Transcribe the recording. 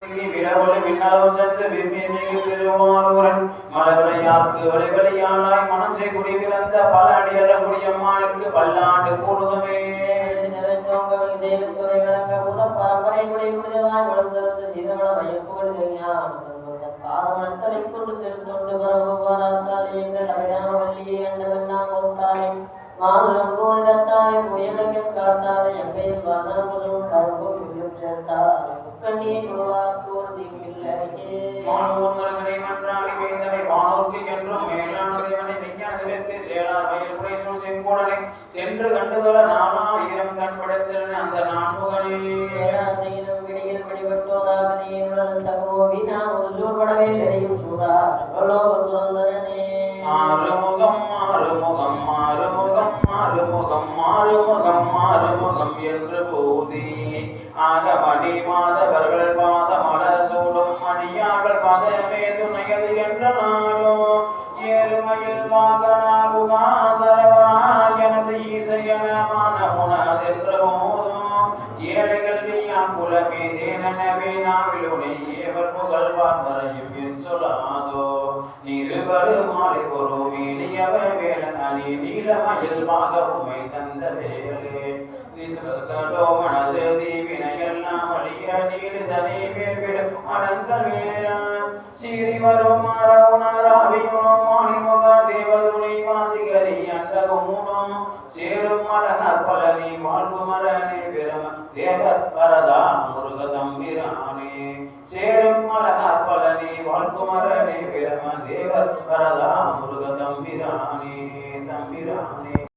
விரவொலி மின்னளவு சென்று விம்மிமிகு திருவாரூரன் மலவிளையாக்கு வழிவழியாளாய் மனம் செய்குடி பிறந்த பல அடியர குடியம்மானுக்கு பல்லாண்டு கூடுதுமே. பரம்பரை குடி குடிதவாய் வளர்ந்திருந்து சீதவள மையப்புகள் பாதமனத்தலை கொண்டு திருத்தொண்டு பரவுவாராத்தாலே எங்கள் அபிராம வள்ளியை அண்டமெல்லாம் கொடுத்தாலே மாதுளம் போனிடத்தாலே முயலங்க காத்தாலே எங்கையில் வாசனம் புதும் கரும்பும் வில்லும் சேர்த்தாலே முக்கண்ணியை குழுவாக்கு ஒரு தீங்கில்லையே. மானூர் மருகனை மன்றாடி வேந்தனை வானோர்க்கு என்றும் மேலான தேவனை மெய்யான தேவத்தை சேலார் வயல் புடைசூழ் செங்கோடனை சென்று கண்டுதல 4000 கண் படைத்தன அந்த நான்முகனே. செய்யும் விடியில் பிடிபட்டோராகனே தகவோ வீணா ஒரு சூழ்படவே எரியும் சூரா சுரலோக துறந்தனே. ஆறுமுகம் ஆறுமுகம் ஆறுமுகம் ஆறுமுகம் ஆறுமுகம் ஆறுமுகம் என்று போதி ஆகமணி மாதவர்கள் பாத மலர் சூடும் மணியார்கள் பதமே துணையது என்ற நாடும் ஏறுமையில் வாகனாகுகா சரவராய் எனது ஈசையன மனமுனதென்ற போதும் ஏழைகள் நீயாம் குலமே தேனவே நாவிலுனை ஏவர் புகழ் பார்வரையும் என் சொல்லாதோ நிறுவடு மாலை பொறு மேலியவ வேளன் அணி நீலமயில் உமை தந்த வேலே நிசலோ மனது தீவினையெல்லாம் அழிய நீடுதனை வேல்விடும் அடங்கள் வேளான் சீறி வரும் மரவுணராவியுணம் மாணிமுக தேவதுணை வாசிகரி அண்டகுமுனம் சேரும் அழகர் பழனி வாழ்குமரனே பிரம தேவர் வரதா முருக தம்பிரானே சேரும் அழகர் பழனி வாழ்குமரனே பிரம தேவர் வரதா முருக தம்பிரானே தம்பிரானே.